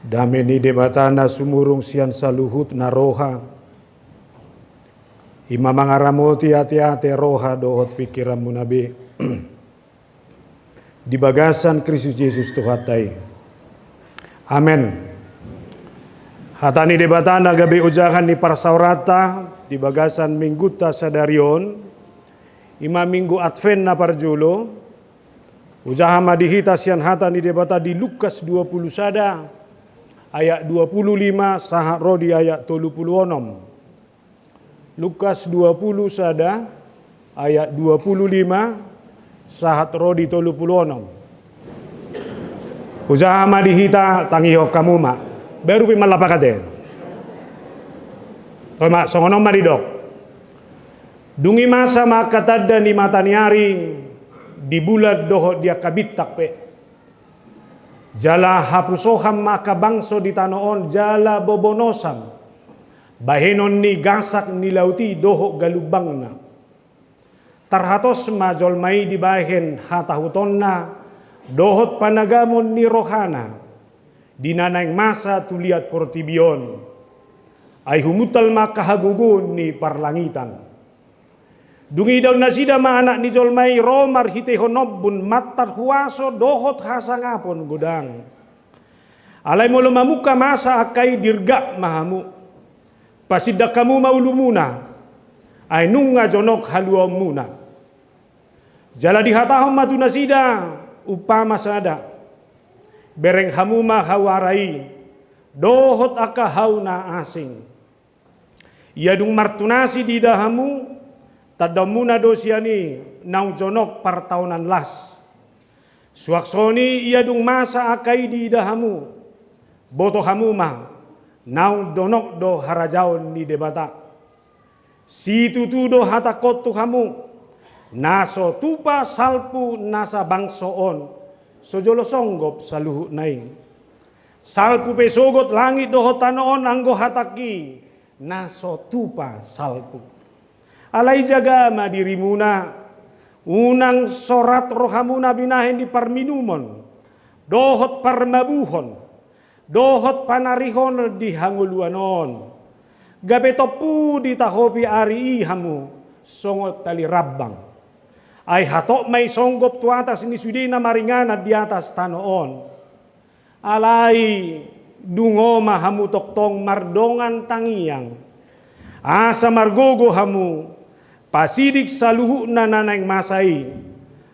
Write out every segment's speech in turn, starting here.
Dame ni debatana sumurung sian saluhut na roha. Ima mangaramoti hati-hati roha dohot pikiranmu nabi. Di bagasan Kristus Yesus Tuhatai. Amen. Hatani debatana gabi ujahan ni parsaurata di bagasan mingguta sadarion. Ima minggu Advent na parjulo. Ujahan madihita sian hatani debata di Lukas 20 sada. Ayat 25 sahat rodi ayat 36. Lukas 20 sada ayat 25 sahat rodi 36. Usaha madihita tangiho kamu mak baru pi malapakate. Toma songonom madidok. Dungi masa makatadda ni mataniari di bulan doho dia kabitak pe. Jala hapusoham maka bangso di tanoon jala bobonosam. Bahenon ni gasak ni lauti doho galubangna. Tarhatos majol mai di bahen hatahutonna dohot panagamon ni rohana. Dinanaing masa tuliat portibion. Ay humutal maka hagugun ni parlangitan. Dungi daw na sida maanak ni Jolmai romar hitehonobun matar huaso dohot hasangapon gudang. Alay mo lumamuka masa akay dirga mahamu. Pasidak kamu maulumuna. Ay nunga jonok haluam muna. Jala dihatahom matu na sida upama sada. Bereng hamuma hawarai. Dohot aka hauna asing. Iadung martunasi di dahamu. Tadamuna dosiani nau jonok partaunan las. Suaksoni ia dung masa akai di dahamu. Boto hamuma nau donok do harajaon ni debata. Situ tu do hatakot tu hamu. Naso tupa salpu nasa bangsoon. Sojolo songgop saluhu nai. Salpu pesogot langit do hotanoon anggo hataki. Naso tupa salpu. Alai jaga ma dirimuna unang sorat rohamuna binahin di parminumon dohot parmabuhon dohot panarihon di hanguluanon gabe topu di tahopi ari hamu songot tali rabbang ay hatok may songgop tu atas ni sudina maringana di atas tanoon alai dungo mahamu toktong mardongan tangiang asa margogo hamu pasidik saluhu na nanaing masai.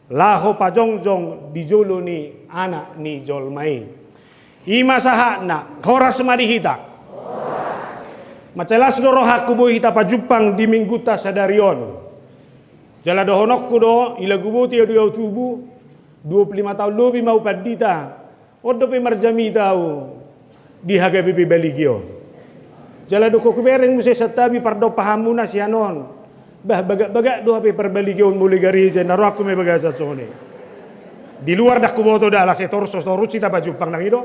Laho pajongjong di jolo ni anak ni Jolmai. Ima sahakna horas madihita. Macelas do rohaku bohita pajupang di mingguta sadarion. Jala dohonokku do ilagubuti do yau tubu 25 tahun lebih mau padita. Odo pe marjami tau di hagabibi baligio. Jala do kokubereng muse satabi pardo pahamuna sianon. Bah bagak doa pe perbaligion mulai garize naro aku me bagasat sone. Di luar dak kuboto dala se torso toruci ta bajupang nang ido.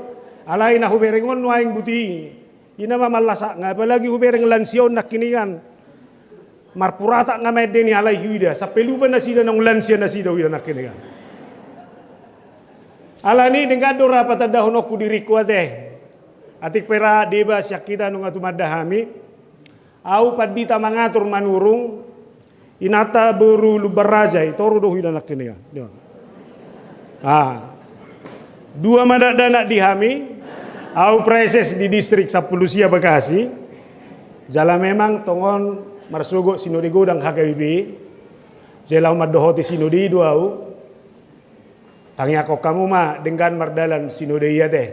Alai na huberengon waing buti. Ina mamalasa nga apalagi hubereng lansion nak kinian. Marpurata nga medeni alai hiwida sa peluban na sida nang lansia na sida wida nak kinian. Alani dengan dora patadahon aku diriku ate. Atik pera deba syakita nung atumadahami. Au padita mangatur manurung. Inata buru lubarajai toru do hidanak kini ya. Dua madak danak dihami, au preses di distrik Sapulusia Bekasi. Jala memang tongon marsugo sinodi godang HKBP. Jela umat dohoti sinodi dua au. Tangi ako kamu ma dengan mardalan sinodi iya teh.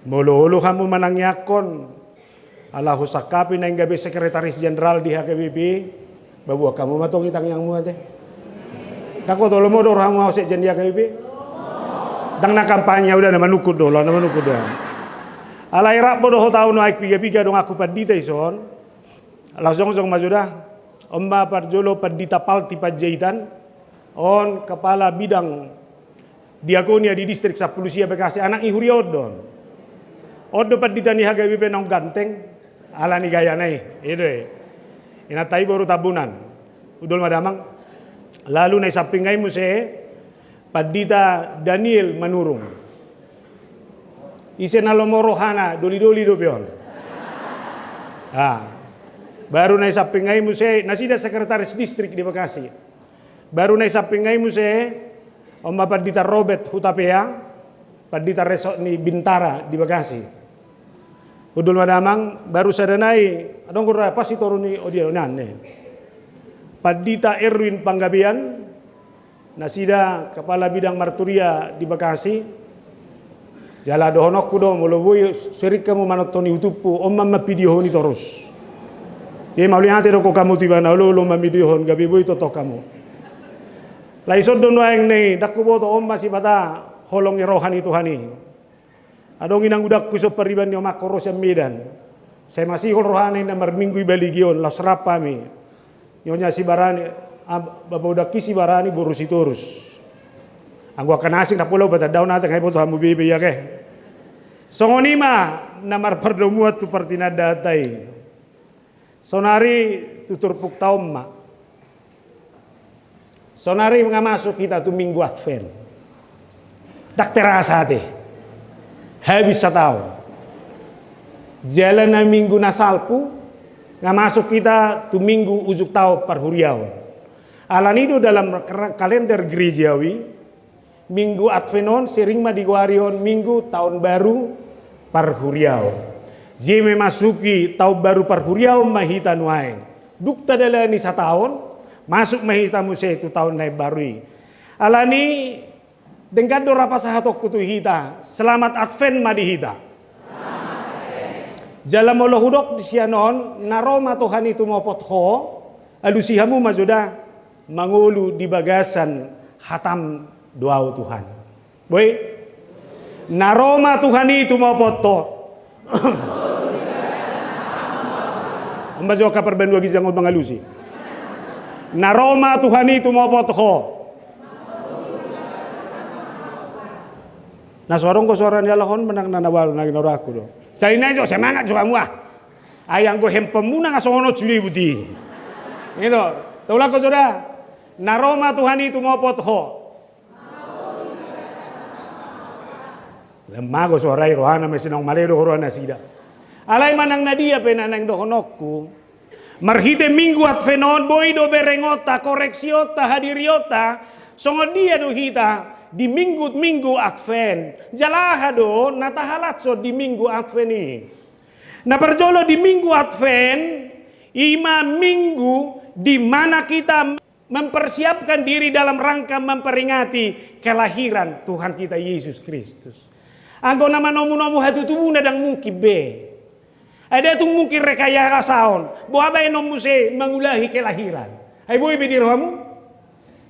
Molo-olo kamu manangyakon. Allahu sakapi na gabi sekretaris jenderal di HKBP. Babu kamu matong itang yang muat deh. Tako tolo mo do ramu ausek jendia KBP. Dang na kampanye udah nama nukud do, nama nukud do. Alai rak bodoh tahu no aik piga dong aku padita ison. Langsung majudah. Omba parjolo padita palti pajahitan. On kepala bidang diakonia di distrik Sapulusia Bekasi anak ihuri odon. Odo padita ni HKBP nong ganteng. Ala ni gaya nai, itu. Inatai baru tabunan. Udol madamang. Lalu na sapingay mo padita Daniel Manurung. isen alomorohana doli-doli do pion. Baru naik sapingai muse nasida sekretaris distrik di Bekasi. Baru naik sapingai muse Om Padita Robert Hutapea, Padita Resort ni Bintara di Bekasi. Udul madamang baru sadanai adong kura pasti turuni odia nane. Padita Erwin Panggabian, nasida kepala bidang marturia di Bekasi. Jala dohonok kudo mulubui serik kamu manotoni utupu om mamma pidihoni terus. Jadi mau lihat itu kamu tiba na lo mamidihon gabi bui toto kamu. Lai sodon waeng nei dakku boto om masih bata holong rohani Tuhani. Adong inang udak kusop periban yo makoros yang Medan. Saya masih hol rohani nomor minggu baligion la serapa mi. Nyonya si barani bapak udak kisi barani burus itu urus. Anggo akan asing na pulau bata daun ate kai boto hamu bibi ya ke. Songonima namar perdomuat tu partina datai. Sonari tutur puk taumma. Sonari masuk kita tu minggu Advent. Dak terasa teh. Habis setahun. Jalan na minggu nasalpu masuk kita tu minggu ujuk tau parhuriawan. Alan itu dalam kalender gerejawi minggu Advenon sering madiguarion minggu tahun baru parhuriawan. Jeme masuki tahun baru parhuriawan mahita nuain. Dukta dalani setahun masuk mahita muse itu tahun naik baru. Alani dengkado rapa sahatok kutu hita. Selamat Advent madihita. Jalan Allah hudok di sianon naroma Tuhan itu mopot ho alusihamu mazuda mangulu di bagasan hatam doa Tuhan. Boy naroma Tuhan itu mopot to. Ambazo ka perbandua gizang bang alusi. Naroma Tuhan itu mopot ho. Nah suarong ko suara nyalahon menang nanawal naging noraku do. Saya ini aja semangat juga muah. Ayang go hempemuna ngasono curi budi. Itu, taulah ko saudara. Naroma Tuhan itu mopot ho. Lemah go suara rohana mesinong maledo rohana sida. Alay manang nadia penanang dohonokku. Marhite minggu Advenon boy do berengota koreksiota hadiriota songo dia do hita. Di minggu Advent jalahado natahalatso di minggu Advent ini. Nah perjolo di minggu Advent ima minggu di mana kita mempersiapkan diri dalam rangka memperingati kelahiran Tuhan kita Yesus Kristus. Anggo nama nomu hatu tubuh nadang mungkin be. Ada tu mungkin rekayasa saon. Boa bae nomu se mengulahi kelahiran. Hai boy be dirhamu.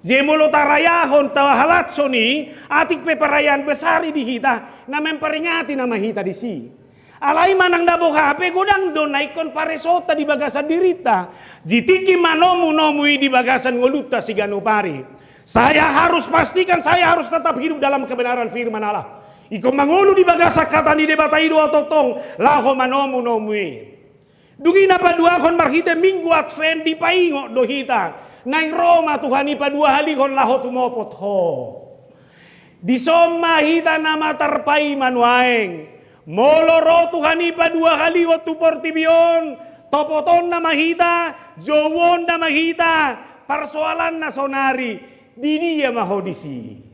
Jemolo tarayahon tawahalat soni atik pe perayaan besar di hita na memperingati nama hita di si. Alai manang dabo HP godang do naikon paresota di bagasan dirita. Jitiki manomu nomui di bagasan ngoluta si ganupari. Saya harus pastikan saya harus tetap hidup dalam kebenaran firman Allah. Iko mangolu di bagasan kata ni debatai do totong laho manomu nomui. Dugi napa dua kon marhite minggu Advent di paingo do hita. Naing Roma Tuhan ipa dua hali kon laho tumopot ho. Di soma hita nama tarpai manuaeng. Moloro Tuhan ipa dua hali waktu portibion. Topoton nama hita. Jowon nama hita. Persoalan nasonari. Di dia mahodisi.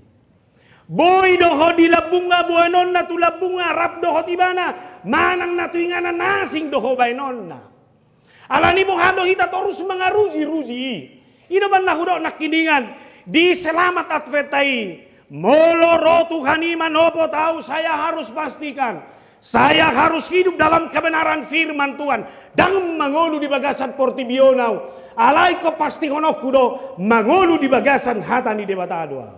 Boy doho di labunga buanon na tulabunga. Rap doho tibana. Manang natuinganan nasing doho bainonna. Alani buhado hita terus mengaruji-ruji. Ino ban nahudo nakiningan di selamat Adventai moloro Tuhan iman opo tahu saya harus pastikan saya harus hidup dalam kebenaran firman Tuhan dan mangolu di bagasan portibionau alai ko pasti honok kudo mangolu di bagasan hatani debata doa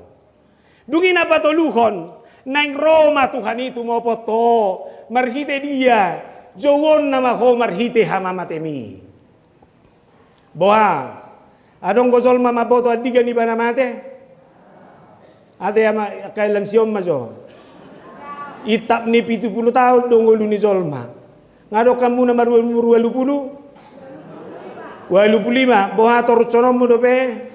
dungin apa toluhon nang Roma Tuhan itu mopo to marhite dia jowon nama ho marhite hamamatemi boa adong gozol mama boto adiga ni bana mate. Ate ama kailan siom maso. Itap ni 70 tahun dong ulu ni zolma. Ngado kamu na maru 20. 25 boha tor conomu do pe.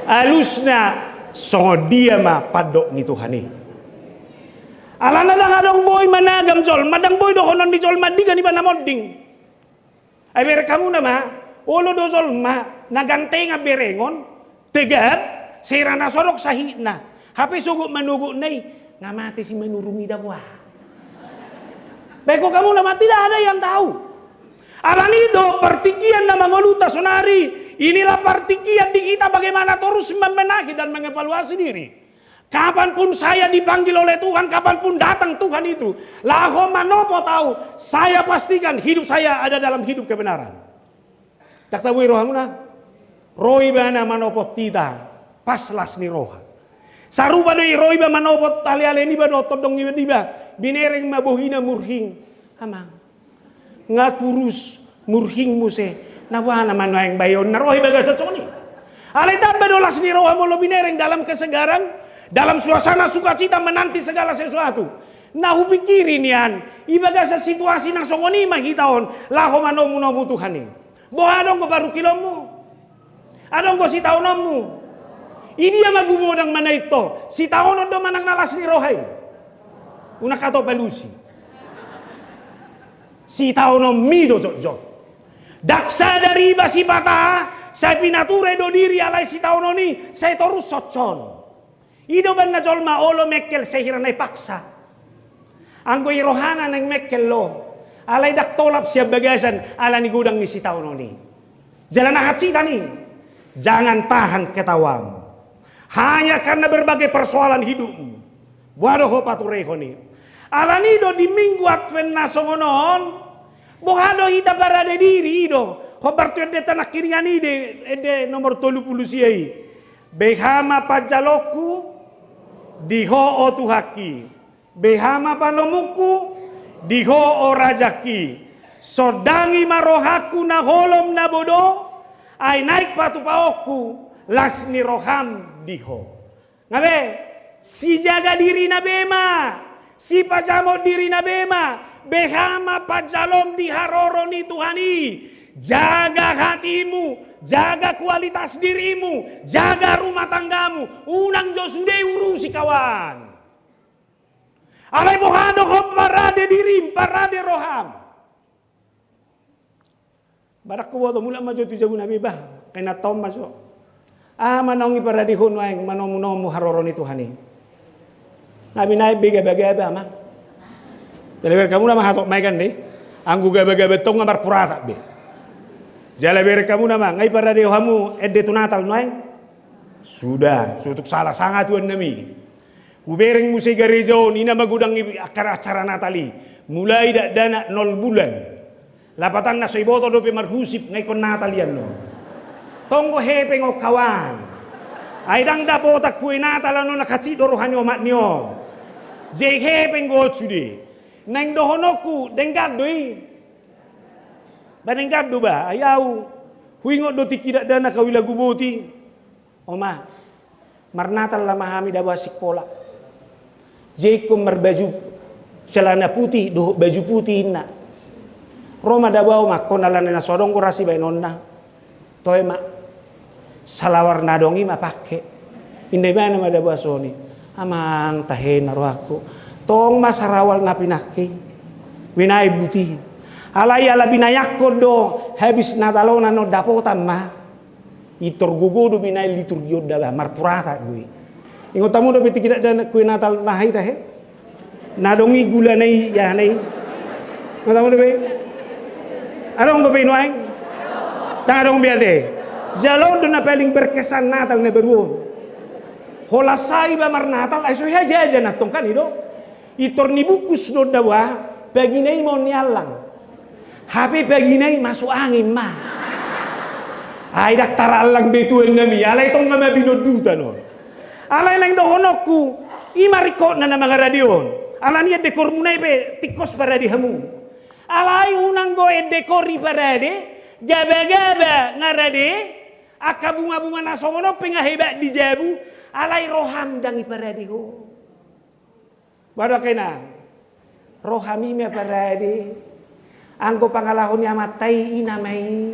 Alusna So dia ma padok ni Tuhan ni. Alana lang adong boy managam jol, madang boy do honon di jol madiga ni banamoding. Ay bere kamu na ma, ulo do jol ma, nagante nga berengon, tegap, sira na sorok sahi na. Hape sugo manugo nay, nga mati si manurumi daw. Beko kamu na mati, tidak ada yang tahu. Alanido partikian na mangoluta sonari, inilah partikian di kita bagaimana terus membenahi dan mengevaluasi diri. Kapanpun saya dipanggil oleh Tuhan, kapanpun datang Tuhan itu, laho manopo tahu, saya pastikan hidup saya ada dalam hidup kebenaran. Tak tahu rohamuna, roi bana manopo tita, paslas ni roha. Sarupa doi roi ba manopo tali aleni ba do todong iba binereng mabohina murhing, amang ngakurus murhing muse, nawana manuang bayon na rohi baga sa tsoni. Alay tamba dolas ni roha mo lo binereng dalam kesegaran. Dalam suasana sukacita menanti segala sesuatu. Nah hupikirin yan. Ibaga sa situasi ng songoni mahitaon. Laho manomu nomu Tuhan ni. Bo adong ko baru kilomu. Adong ko si taonomu. Ini yang magumudang mana ito. Si taonon do manang nalas ni rohay. Una kato pelusi. Si taonom mido jok. Daksa dari iba si pata. Saya pinature do diri alay si taononi. Saya terus sotson. Ido ban na jolma olo mekkel sehira na ipaksa. Anggo irohana ng mekkel lo. Alay dak tolap siya bagasan ala ni gudang ni si taononi. Jalan nakacita ni. Jangan tahan ketawamu. Hanya karena berbagai persoalan hidupmu. Buado ho patureho ni. Ala nido di minggu advent na songonon. Bohado hita parade diri ido. Ho bartu ede tanak kiringan ede nomor 30 siyai. Behama pajaloku. Diho o tuhaki, behama panomuku, diho o rajaki, sodangi marohaku na holom na bodo, ay naik patu paoku, las ni roham diho. Ngabe, si jaga diri na bema, si pajamo diri na bema, behama pajalom diharoro ni Tuhani, jaga hatimu. Jaga kualitas dirimu, jaga rumah tanggamu. Unang jo sudah urusi kawan. Alay bohado hom parade dirim, parade roham. Barak ko to mula majo tu jabu nabi bah, kena tom maso. Manongi parade hono ang manomu haroro ni Tuhan ni. Nabi naib bega-bega ama. Jadi kamu nama hatok mai kan deh. Anggu gabe-gabe tong ngamar purata be. Jala bere kamu nama ngai pada dewamu edde tunatal noai. Sudah, sutuk salah sangat tuan nami. Kubereng musai garejo nina magudang acara Natali. Mulai dak dana 0 bulan. Lapatan na soy boto do pe marhusip ngai kon Natalian no. Tonggo hepe ngok kawan. Ay dang da botak kue Natal no nakatsi dorohan yo mat niyo. Je hepe ngot sude. Nang dohonoku denggat doi. Banengkap do ba ayaw huingot do tikidak dana kawila gubuti oma marnatal la mahami dawa sekolah jekum berbaju celana putih do baju putih na Roma dawa ma konalan na sodong ko rasi bainonna toy ma salawar nadongi ma pakke inde bana ma dawa soni amang tahe naro aku tong masarawal na pinaki winai buti alay ala binayak ko do habis natalona no dapotan ma itor gugu do binay liturgyo dala marpurata gue ingot tamu do piti kita dan kue natal nahay tahe nadongi gula nay ya nay ingot tamu do be adong ko pinuay tadong biade jalon do na paling berkesan natal na beruon holasay ba mar natal ay so haja natong kan ido itor ni bukus do dawa baginay mo nialang HP baginay masuk angin mah. Ay daktar alang betuan nami. Alay tong nga mabinoduta no. Alay lang dohonokku. Imariko na mga radyon. Alay niya dekor munay pe tikos para di hamu. Alay unang go dekori para di. Gaba-gaba nga rade. Aka bunga-bunga na songono pengahebat di jabu. Alay roham dangi para di ho. Baru kena. Rohami me para di. Angko pangalahon niya matay inamay.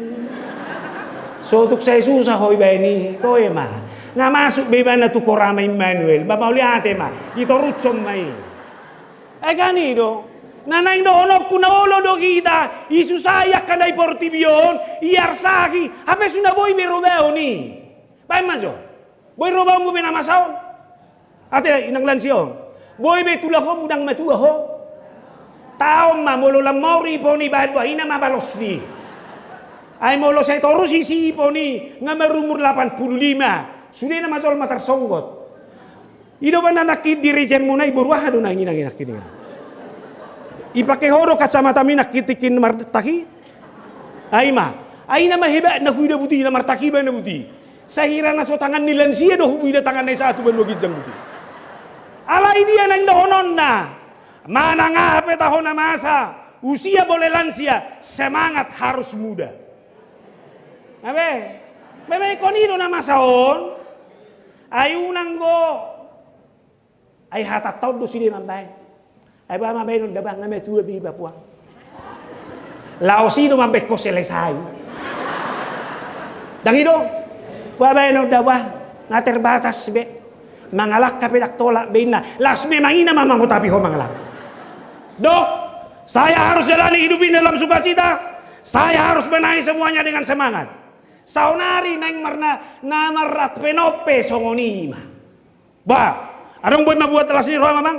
So tuk saya susah hoy ba ini. Toy ma. nga masuk bebana tu korama Emmanuel babauliate ma ito rucom mai kanito nanay do honok kunaulo do kita isusaya kanay portibion iarsaki ape suna boy berobao ni bay majo boy robao mo benamasaw ate inanglan siyo boy betula ko mudang matua ho taong ma molo lamori po ni bahad ina mabalos ni ay molo sa ito rusisi po ni nga marumur 85 sudah na majol matar songgot ido ba na nakid dirijen mo na iburuah do na inginang kini ipake horo kacamata mi nakitikin martaki ay na mahiba na kuida buti na martaki ba na buti sahira na so tangan nilan siya do hubuida tangan na sa atu ban wagid jang buti alay dia nang dohonon na mana nga tahun na masa usia boleh lansia semangat harus muda Bebe konido na masaon ay unang go ay hatataw do sini mambay ay ba mambay no dabang na metua bi bapua laosino mambay ko selesai dangido babay no dawa nga terbatas be mangalak kapidak tolak bina las me mangina mamang tapi ho mangalak dok saya harus jalani hidup ini dalam sukacita saya harus benahi semuanya dengan semangat saunari nang marna namarat penope songonima ba adong boy mabuat telas ni roh mamang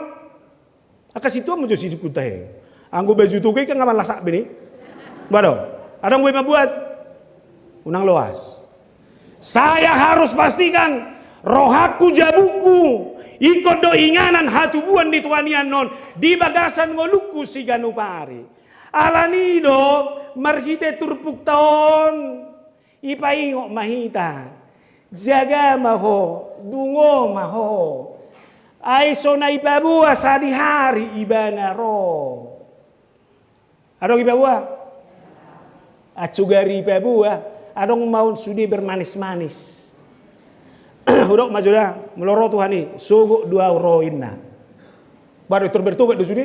akasitu mo jo sisukut tahe anggo baju tuke ka ngaman lasak bini bado adong boy mabuat unang loas saya harus pastikan rohaku jabuku ikut do inganan hatubuan di tuanian non di bagasan ngoluku si ganupari alanido marhite turpuk taon ipaingo mahita jaga maho dungo maho ay so na ipabua sa hari ibana ro adong ipabua at sugari ipabua adong maun sudi bermanis-manis hudok majuda meloro Tuhani sogo dua roin na baru terbertobat do sudi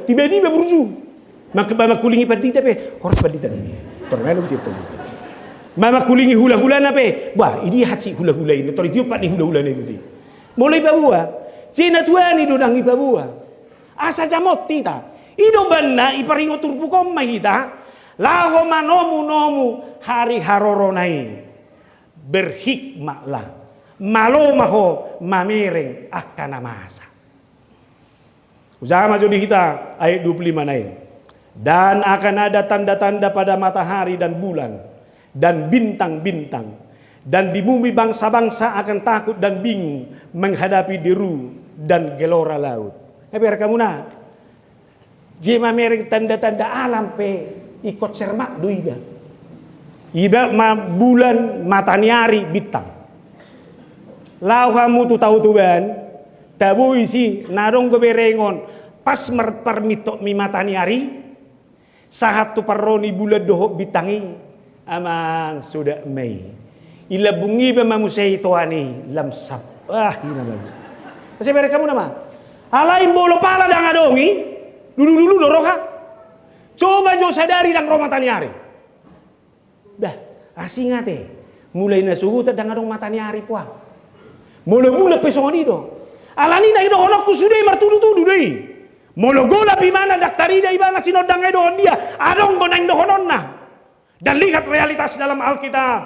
tiba-tiba beruju maka kulingi pandita pe harus pandita ini tornado tiap mama kulingi hula-hula na pe wah ini haci hula-hula ini tori tiup ni hula-hula ini mulai babua cina tuani do nang ibabua asa jamot tita ido banna iparingo turpukom mahita laho manomu hari haroronai berhikmahlah malomaho mamereng akan masa usaha maju di kita ayat 25 naik dan akan ada tanda-tanda pada matahari dan bulan dan bintang-bintang dan di bumi bangsa-bangsa akan takut dan bingung menghadapi deru dan gelora laut biar kamu na jema mereng tanda-tanda alam pe ikut sermak duida ida bulan matahari bintang lau kamu tu tahu tuan tabu isi narong berengon pas permitok mi matahari sahat tu paroni bulan doho bitangi amang sudah mei ila bungi ba mamusay tuani lamsap ina lagi kasi bere kamu nama alain bolo pala dang adongi dulu doroha coba jo sadari dang roma matahari dah asingate mulai na suhu tadang adong matahari puah mula-mula pesoni do alani na ido honok kusudai martudu-tudu dei molo gola bimana daktari dai bana sinodang edo dia adong gonang do hononna dan lihat realitas dalam Alkitab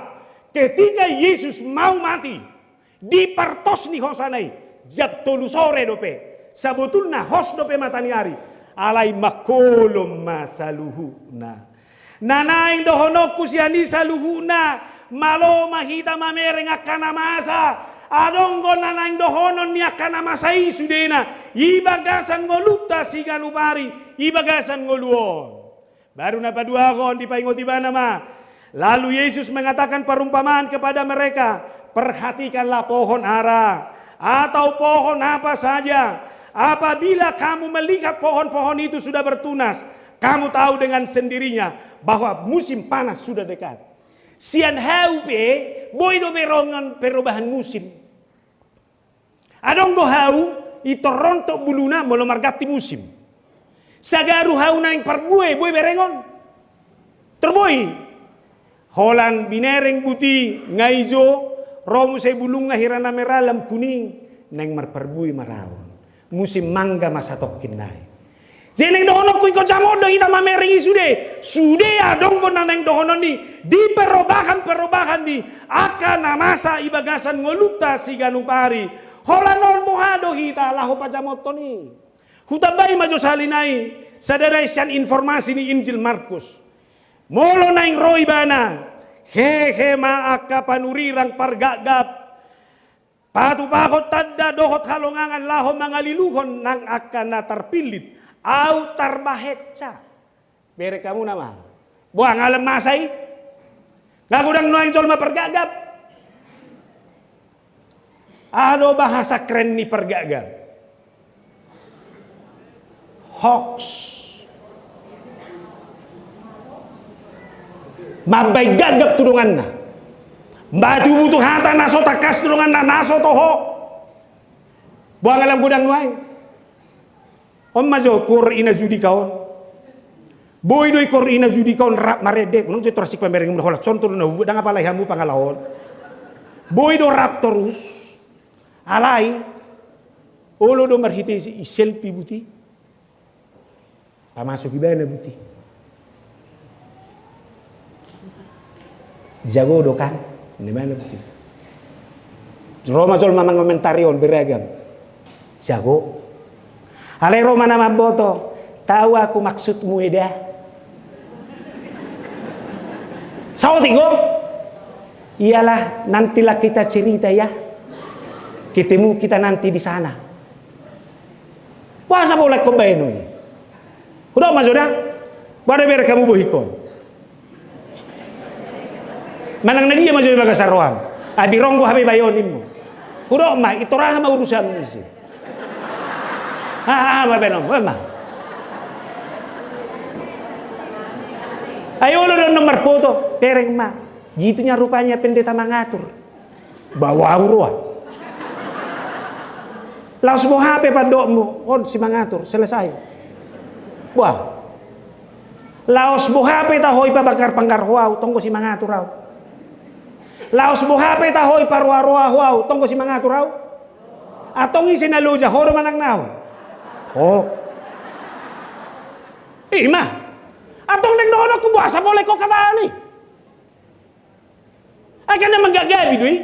ketika Yesus mau mati dipertos ni hosanai jab tolu sore dope sabutulna hos dope matahari alai makolom masaluhuna nanaing dohonok kusiani saluhuna malo mahita mamereng akana masa adonggo nanaing dohonon ni akana masai sudena ibagasan ngoluta siganupari ibagasan ngoluon baru napa dua kon dipaingoti bana ma lalu Yesus mengatakan perumpamaan kepada mereka perhatikanlah pohon ara atau pohon apa saja apabila kamu melihat pohon-pohon itu sudah bertunas kamu tahu dengan sendirinya bahwa musim panas sudah dekat. Sian haupe boy do berongan perubahan musim. Adong do hau ito rontok buluna molo margati musim. Sagaru hau naing parbue boy berengon. Terboy. Holan binereng buti ngaizo romu say bulung nga hirana meralam kuning neng marperbui marawon. Musim mangga masatok kinay. Jeneng dohono ko ikot samo do ita mameringi sude adong ko naneng dohono ni di perubahan ni akan namasa ibagasan ngoluta si ganupari holanon buhado hita laho pajamoto ni hutabay majo salinay sadaray siyan informasi ni Injil Markus molo naing roy bana hehe maaka panurirang pargagap patupakot tadda dohot halongangan laho mangaliluhon nang akan natarpilit au tarbahetsa bere kamu nama buang alam masai ngagudang noang jolma pergagap ado bahasa keren ni pergagap hoax mabay gagap tudungan na batu butuh hata naso takas tudungan na naso toho buang alam gudang noang om majo kor ina judi kaon boy doi kor ina judi kaon rap marede nung je trasik pamereng mo hola contoh na dang apa lai hamu pangalawon boy do rap terus alai olo do marhite selfie buti pamasuk ibana buti jago do kan di mana buti Roma jol mamang komentarion beragam jago alay Roma na maboto, tahu aku maksudmu eda. Sauti go? Iyalah nantilah kita cerita ya. Ketemu kita nanti di sana. Wasa boleh kombaino ni. Udah maksudnya? Pada biar kamu bohikon. Manang na dia maksudnya bagasar roham. Abi ronggo habi bayonimmu. Udah mah itu rahama urusanmu sih. Mabenom, mama. Ayo lo nomor foto, pereng ma. Gitunya rupanya pendeta mengatur. Bawa uruah. Laos mo HP padokmu, on si mengatur, selesai. Wah. Laos mo HP tahoy pa bakar panggar huaw, tunggu si mengatur raw. Laos mo HP tahoy parwa-rwa huaw, tunggu si mengatur raw. Atong isinaluja, horo manang naw. Oh, mah, atong neng doon ako buasa boleh ko kata ni. Akan na manggagabi dui.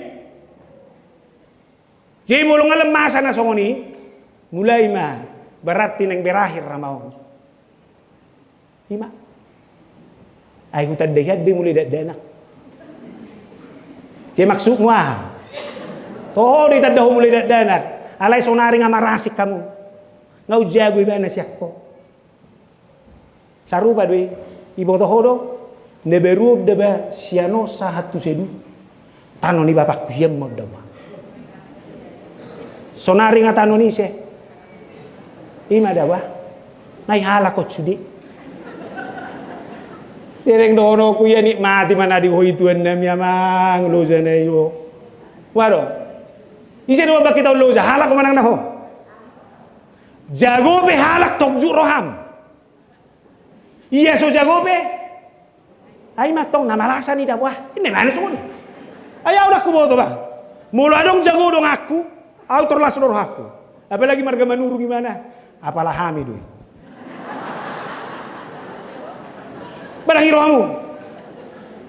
Jadi mulung alam masa na songoni, mulai mah berarti neng berakhir ramau. Ima, ay ko tadayad di mulai danak. Jadi maksud muah, toh di tadaw mulai danak. Alay sonari nga marasik kamu. Ngau jago ibana siyak ko. Sarupa doi ibo tohodo neberu deba siano sahat tu sedu tano ni bapak piyam modama. Sonari nga tano ni se. Ima dawa nai hala ko sudi. Dereng dono ku ya nikmati mana di hoituan nam yamang loja na yo. Waro. Ise do ba kita loja hala ko manang na ho. Jago pe halak tokju roham. Iya so jago pe. Ay matong namalasa ni dawah. Ini mana so ni? Ayaw na kuboto ba? Mula dong jago dong aku. Au terlas roh aku. Apalagi marga manuru gimana? Apalah hami doi. Barang hiromu.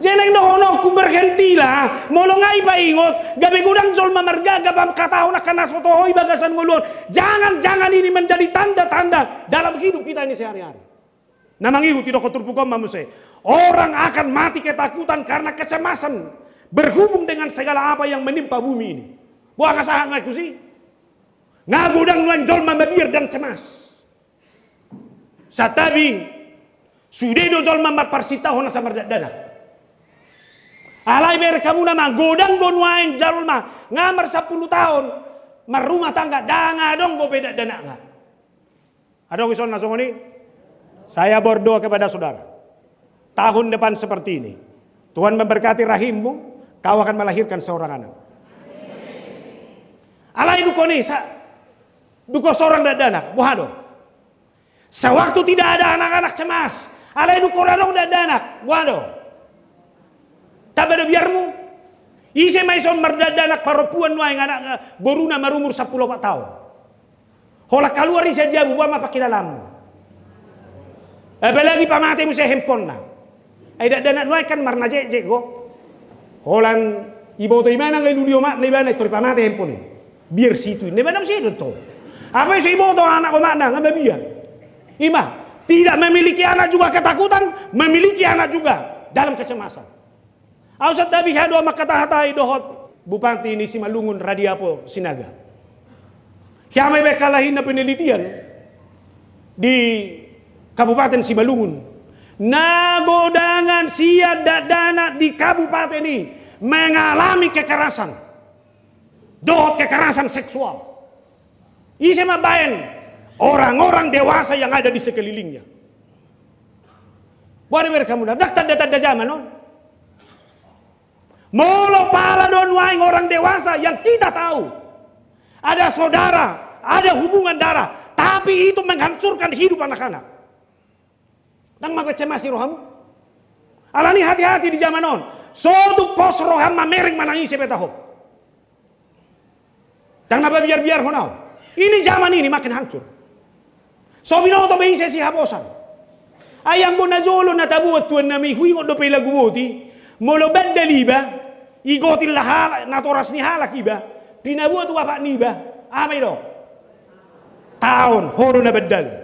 Jeneng dohono ku berhentilah, molo ngai paingot, gabe gudang jol mamarga gabam katahon akan nasotohoi bagasan ngulun. Jangan ini menjadi tanda-tanda dalam hidup kita ini sehari-hari. Namang ihu tidak koturpukom mamuse. Orang akan mati ketakutan karena kecemasan berhubung dengan segala apa yang menimpa bumi ini. Buang asahan itu sih. Ngagudang nuan jol mamabir dan cemas. Satabing sudedo jol mamar parsitahon asa mardadana. Alay ber kamu nama godang gonuain jalul mah ngamar 10 tahun marumah tangga danga dong go beda dana nga. Adong ison nasong ini. Saya berdoa kepada saudara. Tahun depan seperti ini. Tuhan memberkati rahimmu, kau akan melahirkan seorang anak. Alay duko ni duko seorang dana buhado. Sewaktu tidak ada anak-anak cemas, alay duko ranong dana buhado. Tabada biarmu Ise may son mardadanak parupuan nuay nga anak boruna marumur 10 tahun. Hola keluar isa jabu ba mapakilalam mo. Apalagi pamati mo sa handphone na. Ay dadanak nuay kan marna jeje go. Holan iboto imana ngay luliyo mak na iba na ito pamati handphone. Biar situ. Neba nam situ to. Apa yung iboto anak ko makna nga babiyan. Ima, tidak memiliki anak juga ketakutan, memiliki anak juga dalam kecemasan. Ausat dabi hado makatahatay dohot Bupati ini si Malungun Radiapo Sinaga. Kaya may bekalahin na penelitian di Kabupaten Simalungun. Nagodangan siya dadana di kabupaten ini mengalami kekerasan. Dohot kekerasan seksual. Isi mabayan orang-orang dewasa yang ada di sekelilingnya. Buat mereka muda, dak tanda-tanda zaman non. Molo pala don waing orang dewasa yang kita tahu. Ada saudara, ada hubungan darah, tapi itu menghancurkan hidup anak-anak. Nang magcemasi roham. Alani hati-hati di zaman non. Suatu pos roham mamering manangisi betaho. Jangan apa biar-biar honau. Ini zaman ini makin hancur. So binoto ba isa si haposan. Ayang mo na jolo na tabuot tuan na may huingot do pala gubuti. Molo benda liba. Igotil lahala naturas ni halak iba. Pinabuot wapak ni iba. Amay do. Taon horo na bedal.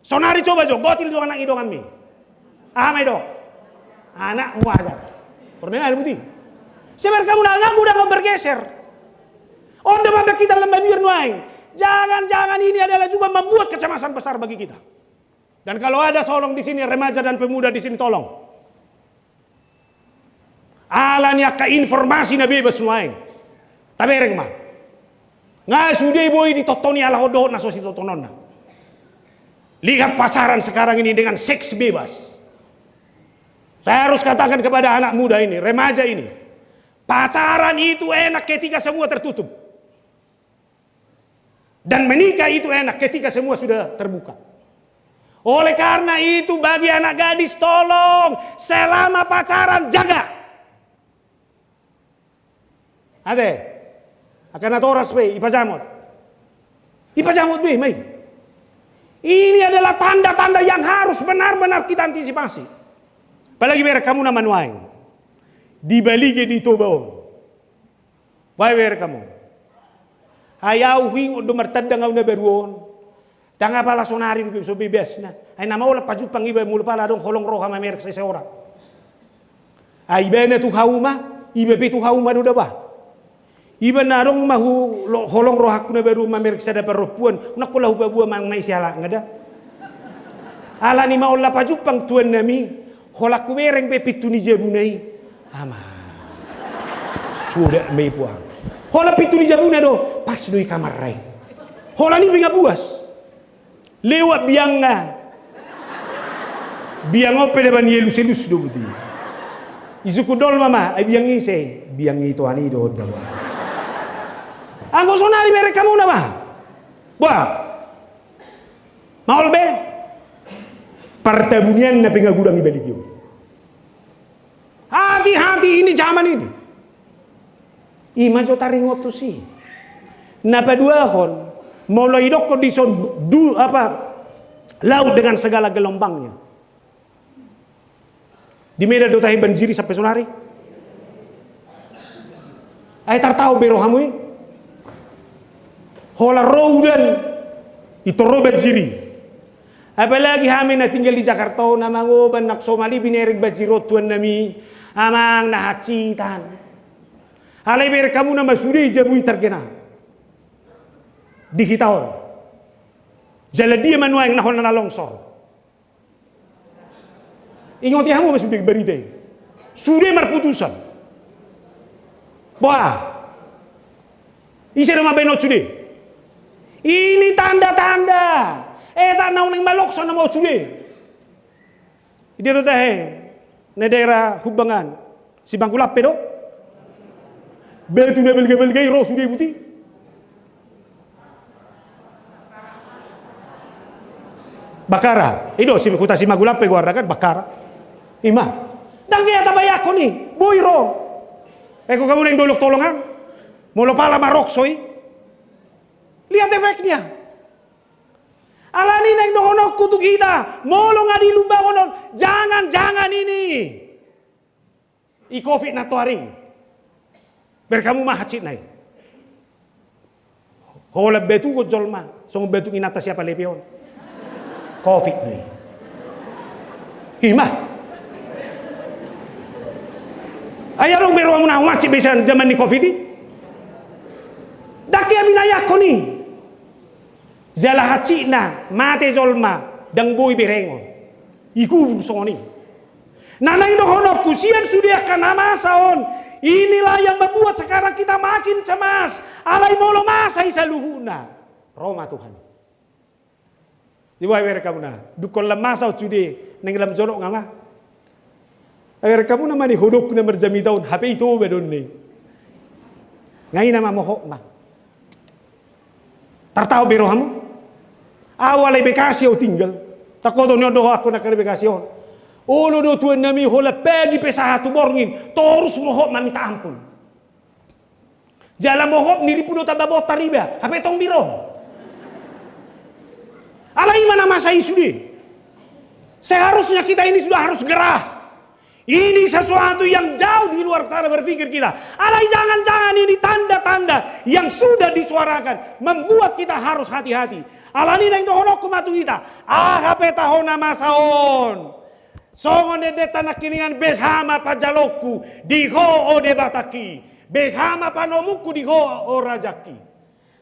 Sonari coba jo gotil do anak idong kami. Amay do. Anak muazab. Pernah ada bukti. Sebar kamu nak udah mau bergeser. Onda mabek kita lembamir nuaing. Jangan-jangan ini adalah juga membuat kecemasan besar bagi kita. Dan kalau ada seorang di sini remaja dan pemuda di sini tolong. Alanya ka informasi na bebas nuaing. Tabereng mah. Nga sudah boy ditotoni ala hodoh na sosi totonon na. Lihat pasaran sekarang ini dengan seks bebas. Saya harus katakan kepada anak muda ini, remaja ini. Pacaran itu enak ketika semua tertutup. Dan menikah itu enak ketika semua sudah terbuka. Oleh karena itu bagi anak gadis tolong selama pacaran jaga. Ade, akan atoras be, ipajamot. Ipajamot be, may. Ini adalah tanda-tanda yang harus benar-benar kita antisipasi. Apalagi biar kamu nama nuaing. Dibalige di tobaon. Baik biar kamu. Ayaw hing do martadang na beruon. Tanga pala sonari do so bebas na. Ay nama wala pajupang iba mula pala dong holong roha mamer sa seorang. Ay iba na tu hauma, iba tu hauma do ba. Iba na dong mahu holong roha kuna beru mamer sa da perempuan. Unak pula huba bua mang may siala ngada. Ala ni maula pajupang tuan nami, holak kuwereng pe pitu ni jabunai. Ama. Sudah may puang. Hola pitu ni jabuna do, pas doi kamar rai. Hola ni binga buas. Lewat biang nga. Biang ope de ban yelu selus do buti. Izukudol mama, ay biang ise, biang itu ani do dawa. Anggo sonali mereka muna ba? Wah. Maul be. Pertabunian na pingagudang ibalik yun. Hati-hati ini zaman ini. Ima jo taringot tu si. Napa dua kon mulai dok kondisi laut dengan segala gelombangnya. Di Medan do tahi banjiri sampai sonari. Ay tartau bero hamui. Hola roudan itu robat jiri. Apalagi kami na tinggal di Jakarta na mangoban nak Somali binerik bajirot tuan nami amang nahacitan. Halai ber kamu nama sudi jabui terkena. Di hitaon. Jala dia manuang nahon na longsor. Ingat ya kamu masih berita. Sudah marputusan. Wah. Isi nama benot sudah. Ini tanda-tanda. Tak nang malokso na mau sudah. Dia do tahe. Na daerah Hubangan. Si Bangkulap pedo. Betu na belge-belge ro sudah buti. Bakara. Ido si kuta si Magulap pe guarda kan Bakara. Ima. Dan kaya tabay ako ni. Boy ro. Eko kamu neng dolok tolongan. Molo pala maroksoi. Lihat efeknya. Alani neng dohonok kutu kita. Molo ngadi lumba konon. Jangan ini. I covid na tuaring. Berkamu mahacit nai. Hola betu ko jolma. Song betu inata siapa lepion. Covid nai. Hima. Ayarong bero mo na umacit besan zaman ni covid. Daki aminayak ko ni. Jala haci na mate jolma dang boy berengon. Iku songoni. Nanay dohonok kusian sudah akan nama saon. Inilah yang membuat sekarang kita makin cemas. Alai molo masa isa luhuna. Roma Tuhan. Di bawah kamu na. Dukol lemah sao cude neng lam jorok ngama. Agar kamu nama ni hodok na merjami tahun. HP itu bedon ni. Ngai nama mohok mah. Tertahu bero kamu. Awalai bekasi au tinggal. Takoto nyodo aku nak kena bekasi on. Olo do tuan nami hola pagi pesahatu borngin. Torus mohok minta ampun. Jalan mohok niri pudo tababo tariba. Hape tong biro. Alai mana masa isudi. Seharusnya kita ini sudah harus gerah. Ini sesuatu yang jauh di luar cara berpikir kita. Alai jangan-jangan ini tanda-tanda yang sudah disuarakan. Membuat kita harus hati-hati. Alani nang dohonok kumatu kita. Hape tahona masaon. Songon de tanah kiningan behama pajaloku. Diho o de bataki. Behama panomuku diho o rajaki.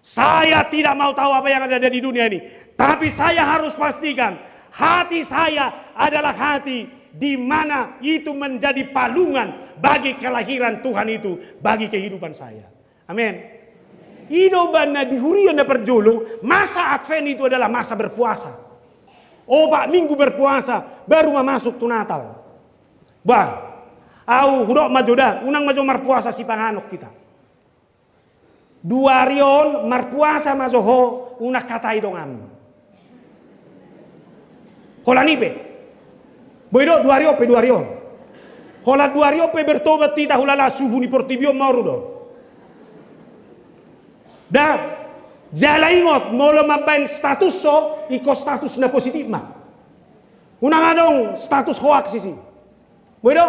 Saya tidak mau tahu apa yang ada di dunia ini. Tapi saya harus pastikan. Hati saya adalah hati di mana itu menjadi palungan bagi kelahiran Tuhan itu. Bagi kehidupan saya. Amin. Idobana di hurian na perjolo, masa Advent itu adalah masa berpuasa. Pak minggu berpuasa, baru masuk tu Natal. Au hudok majoda, unang majo marpuasa si panganok kita. Dua rion marpuasa majoho, unak katai dongam. Hola nipe. Boido dua rion. Hola dua rion pe bertobat tita hulala suhu ni portibio marudo. Dan jala ingot molo mabain status so iko status na positif mah. Unang adong status hoax sisi. Boido.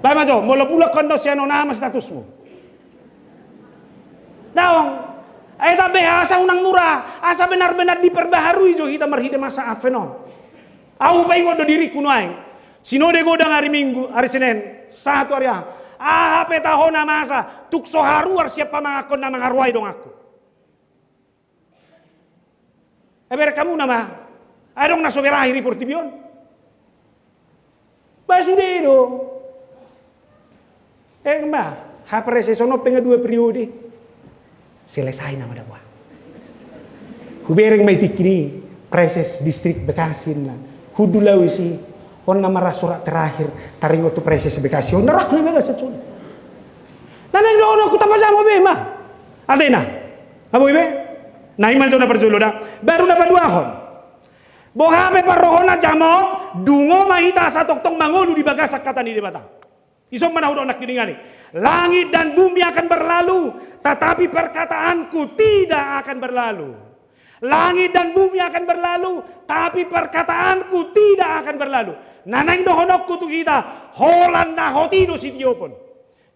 Bae majo molo pula kondo siano nama statusmu. Daong eta behasa unang murah, asa benar-benar diperbaharui jo kita marhite masa Advent. Au bae ngodo diri kuno aing. Sinode godang hari Minggu, hari Senin, satu hari hape tahona masa tuk soharuar siapa mangakon na mangaruai dong aku. Eber kamu nama adong na soberahi report tibion. Basude do. Mah hapre sesono penga dua periode. Selesai nama dawa. Hubereng mai tikini preses distrik Bekasi na. Hudulawisi on nama surat terakhir taring waktu preses Bekasi on narak ni mega setsun. Nanang doon aku tambah sama be mah. Atena. Abo ibe? Naimal jona perjolo da. Baru dapat dua hon. Bohape parohona jamot dungo mahita satok tong mangolu di bagasak kata ni debata. Isom mana udok nak kidingani. Langit dan bumi akan berlalu, tetapi perkataanku tidak akan berlalu. Langit dan bumi akan berlalu, tapi perkataanku tidak akan berlalu. Nanang dohonok kutu kita, holan na hotido sitiopon.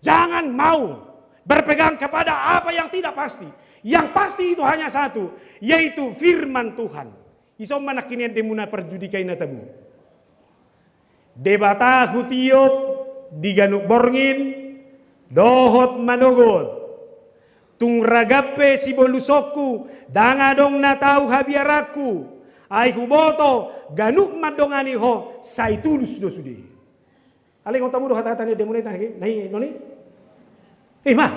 Jangan mau berpegang kepada apa yang tidak pasti. Yang pasti itu hanya satu, yaitu firman Tuhan. Isom manakinian demuna perjudikai na tabu. Debata hutiop diganuk borngin, dohot manogot. Tung ragape si bolusoku, dangadong na tau habiaraku. Ay huboto, ganuk madongani ho, say tulus do sudi. Aling kong tamu do hata-hata ni demonay tahi, nahi noni? Ma,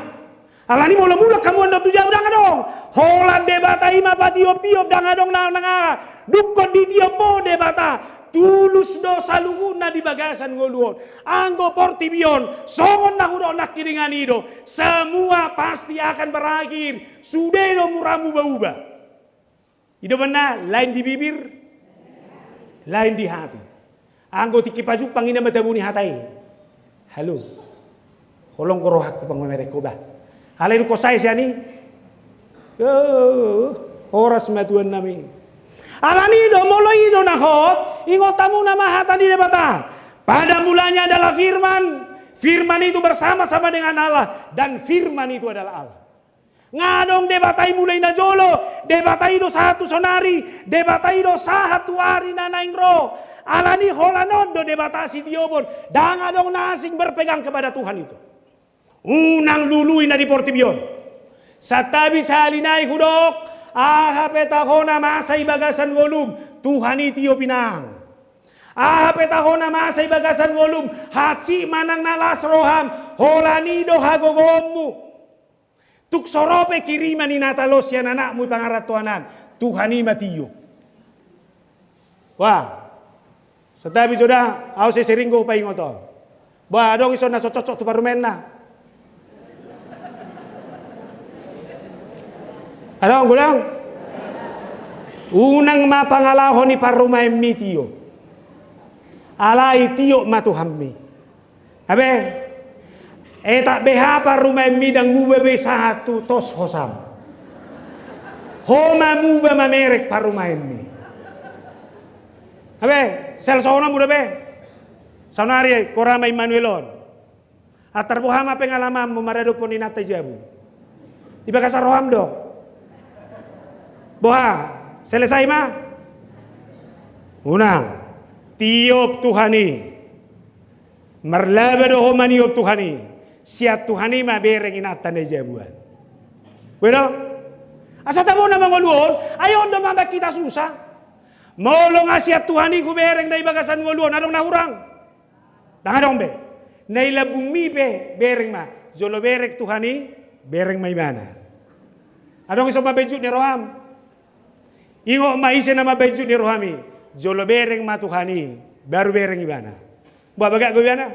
alani mula-mula kamu anda tu jauh dangadong. Holan debata ima pa tiop-tiop dangadong na nga. Dukon di tiop mo debata. Tulus do salunguna di bagasan ngoluon. Anggo portibion, songon na hudo nak kiringan ido. Semua pasti akan berakhir. Sudedo muramu bauba. Ido benar, lain di bibir, lain di hati. Anggo tiki paju pangina matabuni hatai. Halo. Holong ko rohak ko pang mamerek ko ba. Alay ko say siya ni. Oras matuan namin. Alanido moloido nakot. Ingotamu na mahata di debata. Pada mulanya adalah firman. Firman itu bersama-sama dengan Allah. Dan firman itu adalah Allah. Ngadong debatai mulai na jolo. Debatai do satu sonari. Debatai do satu hari na naing ro. Alani holanon do debatasi diobon. Dan ngadong nasing berpegang kepada Tuhan itu. Unang lului na di Portibion. Satabi sa halinay hudok. Ahapetahona masay bagasan golum. Tuhan itiyo pinang. Ahapetahona masay bagasan golum. Haci manang nalas roham. Holanido hagogomu. Tuk sorope kiriman ni natalos yan anakmu pangaratuanan. Tuhan ni matiyo. Wah. Satabi sudah. Ako si siringgo pa yung ito. Wah, adong iso na cocok tu parumen na. Adong gulang. Unang mapangalahon ni parumay mitiyo. Alay tiyo matuhammi. Abe. Tak beha parumay midang mubebe satu tos hosam. Homa mube mamerek parumay mi. Abe, sel sona muda be. Sonari korama Immanuelon. Atar buhama pengalaman memarado pun inata jabu. Iba kasar roham dok. Boha, selesai mah. Unang, tiop Tuhani. Merlaba doho maniop Tuhani. Siat Tuhani mah bereng inatan na jabuan. Bueno, asa tamo na mangoluon, ayo do mambak kita susah. Molong siat Tuhani ku bereng na ibagasan ngoluon, adong nahurang. Dangadong be. Naila bumi be bereng mah. Jolo berek Tuhani, bereng may mana. Adong iso mabejud ni roham. Ingo maise na mabejud ni rohami. Jolo bereng ma Tuhani, baru bereng ibana. Baga go ibana.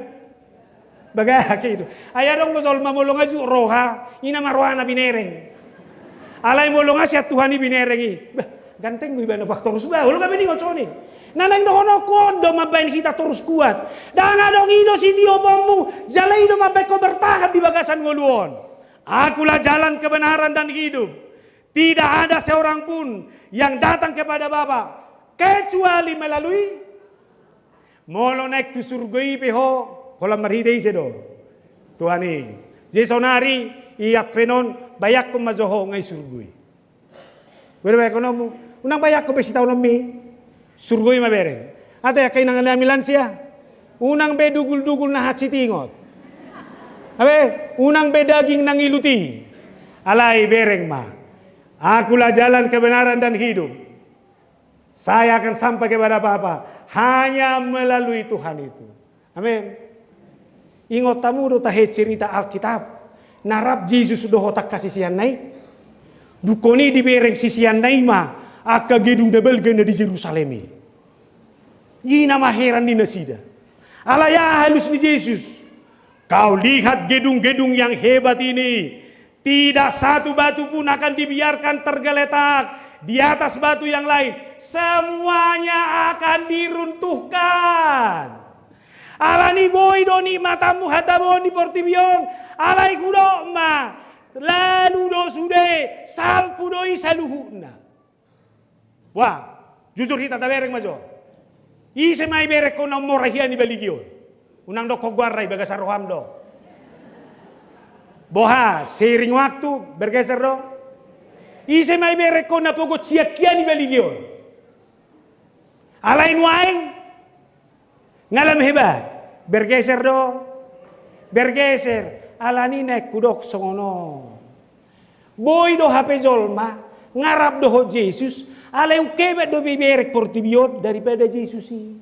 Baga itu. Aya dong gosol mamulong asu roha, ina marwana binereng. Alay mulong siat Tuhani binerengi. Ganteng go ibana faktor suba. Ulo kami ni ngoconi. Nanang dohono kondo mabain kita terus kuat. Dan adong ido si diopomu, jalai ido mabay ko bertahan di bagasan ngoluon. Akulah jalan kebenaran dan hidup. Tidak ada seorang pun yang datang kepada Bapa kecuali melalui molo naik tu surgai peho hola marhidei sedo. Tuhani, jesonari iyak fenon bayak ko mazoho ngai surgai. Berbe kono unang bayak ko besitaw nomi. Surgoy mabereng. Ate kay nang alamilan siya. Unang be dugul-dugul na hatsi tingot. Abe, unang be daging nang iluti. Alay bereng ma. Akulah jalan kebenaran dan hidup. Saya akan sampai kepada Bapa hanya melalui Tuhan itu. Amin. Ingot tamu do tahe cerita Alkitab. Narap Yesus do hotak kasisian nai. Dukoni di bereng sisian nai ma. Aka gedung double ganda di Yerusalem. Ina maheran di nasida. Alaya halus ni Yesus. Kau lihat gedung-gedung yang hebat ini. Tidak satu batu pun akan dibiarkan tergeletak di atas batu yang lain. Semuanya akan diruntuhkan. Alani boy doni matamu hatabon di Portibion. Alai kudo ma. Lalu do sude salpu doi saluhuna. Wah, jujur kita tabereng majo. Ise mai berek ko na morahian ni baligyon. Unang do kogwaray bagasar roham do. Boha, seiring waktu bergeser do. Ise mai berek ko na pogot siakian ni baligyon. Alain waeng ngalam hebat. Bergeser do. Bergeser. Alani naik kudok songono. Boy do hape jolma. Ngarap do Yesus. Alay kebet do biberek Portibion daripada Yesus ini.